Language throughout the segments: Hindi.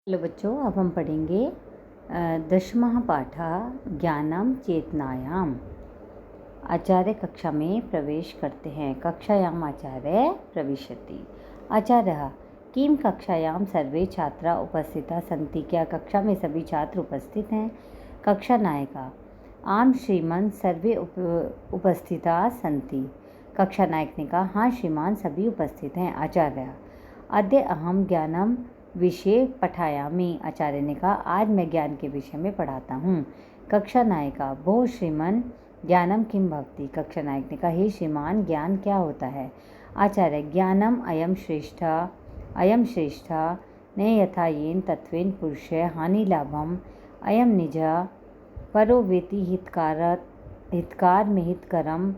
हेलो बच्चों, अब हम पढ़ेंगे दशमः पाठः ज्ञानम चेतनायाम। आचार्य कक्षा में प्रवेश करते हैं। कक्षायाम आचार्य प्रविशति। आचार्यः किम कक्षायाम सर्वे छात्रा उपस्थिता सन्ति। क्या कक्षा में सभी छात्र उपस्थित हैं। कक्षा नायिका आम श्रीमान सर्वे उपस्थिता सन्ति। कक्षा नायक ने कहा हाँ श्रीमान सभी उपस्थित हैं। आचार्य अद्य अहम ज्ञानम विषय पठायामि। आचार्य ने कहा आज मैं ज्ञान के विषय में पढ़ाता हूँ। कक्षा नायिका भो श्रीमन ज्ञानम किम भवति। कक्षा नायक ने कहा हे श्रीमान ज्ञान क्या होता है। आचार्य ज्ञानम अयम श्रेष्ठ न यथा येन तत्वेन पुरुष हानि लाभम अयम निज परो वेति हितकार में हितकरम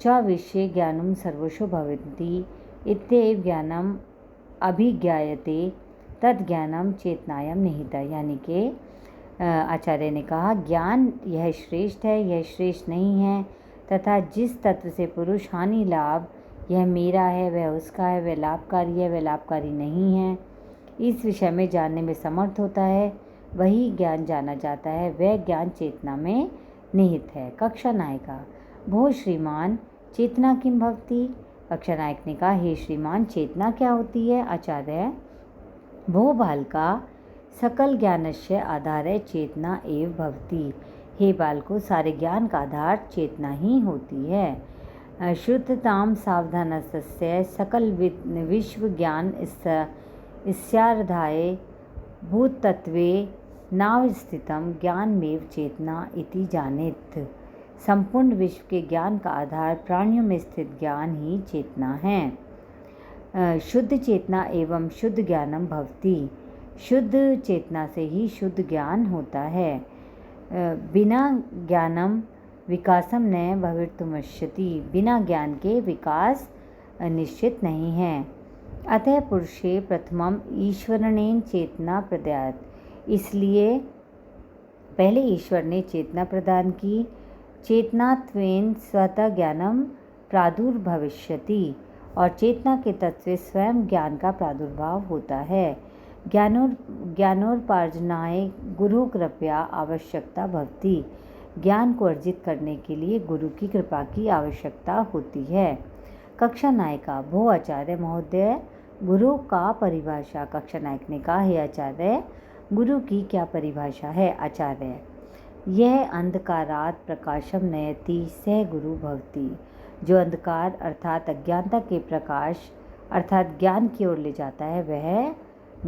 च विषय ज्ञानम सर्वशो भवन्ति इत्येव ज्ञानम अभिज्ञायते तद ज्ञानम चेतनायम निहित। यानी कि आचार्य ने कहा ज्ञान यह श्रेष्ठ है, यह श्रेष्ठ नहीं है, तथा जिस तत्व से पुरुष हानि लाभ यह मेरा है, वह उसका है, वह लाभकारी है, वह लाभकारी नहीं है, इस विषय में जानने में समर्थ होता है, वही ज्ञान जाना जाता है, वह ज्ञान चेतना में निहित है। कक्षा नायिका भो श्रीमान चेतना किम भवति। कक्षा नायक ने कहा हे श्रीमान चेतना क्या होती है। आचार्य भो बालका सकल ज्ञानस्य आधार चेतना एव भवति। हे बालको सारे ज्ञान का आधार चेतना ही होती है। श्रुतताम सावधानस्य सकल विश्व ज्ञान स्यार्धाय भूतत्वे नावस्थितम ज्ञानमेव चेतना इति जानेत। संपूर्ण विश्व के ज्ञान का आधार प्राणियों में स्थित ज्ञान ही चेतना है। शुद्ध चेतना एवं शुद्ध ज्ञानम भवति। शुद्ध चेतना से ही शुद्ध ज्ञान होता है। बिना ज्ञानम विकासम न भवितुमर्हति। बिना ज्ञान के विकास निश्चित नहीं है। अतः पुरुषे प्रथमम ईश्वरेण चेतना प्रदत्त। इसलिए पहले ईश्वर ने चेतना प्रदान की। चेतनात्वेन स्वतः ज्ञानम प्रादुर्भविष्यति। और चेतना के तत्व से स्वयं ज्ञान का प्रादुर्भाव होता है। ज्ञानोपार्जनाय गुरु कृपया आवश्यकता भवति। ज्ञान को अर्जित करने के लिए गुरु की कृपा की आवश्यकता होती है। कक्षा नायिका भो आचार्य महोदय गुरु का परिभाषा। कक्षा नायक ने कहा हे आचार्य गुरु की क्या परिभाषा है। आचार्य यह अंधकारात् प्रकाशम नयति सह गुरु भवति। जो अंधकार अर्थात अज्ञानता के प्रकाश अर्थात ज्ञान की ओर ले जाता है वह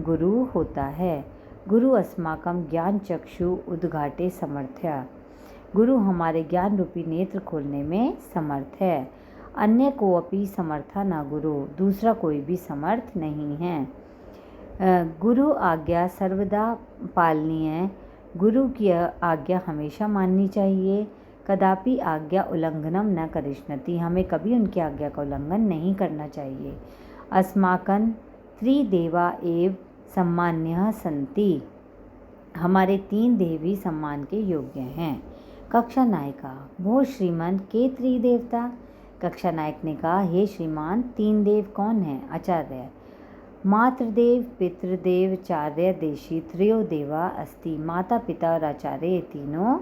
गुरु होता है। गुरु अस्माकं ज्ञान चक्षु उद्घाटे समर्थ्य। गुरु हमारे ज्ञान रूपी नेत्र खोलने में समर्थ है। अन्य को अपि समर्था न गुरु। दूसरा कोई भी समर्थ नहीं है। गुरु आज्ञा सर्वदा पालनीय। गुरु की आज्ञा हमेशा माननी चाहिए। कदापि आज्ञा उल्लंघनम न करिष्यति। हमें कभी उनकी आज्ञा का उल्लंघन नहीं करना चाहिए। अस्माकं त्रिदेवा एव सम्मान्यः सन्ति। हमारे 3 देव भी सम्मान के योग्य हैं। कक्षा नायिका भो श्रीमन के त्रिदेवता। कक्षा नायक ने कहा हे श्रीमान 3 देव कौन हैं। आचार्य मातृदेव पितृदेव चार्य देशी त्रयो देवा अस्ति। माता पिता और आचार्य ये तीनों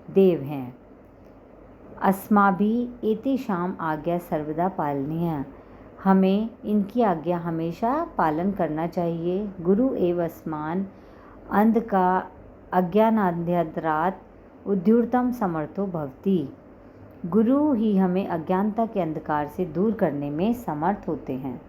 देव हैं। अस्माभिः एतेषाम् आज्ञा सर्वदा पालनीय। हमें इनकी आज्ञा हमेशा पालन करना चाहिए। गुरु एव अस्मान् अज्ञानान्धकारात् उद्धर्तुं समर्थो भवति। गुरु ही हमें अज्ञानता के अंधकार से दूर करने में समर्थ होते हैं।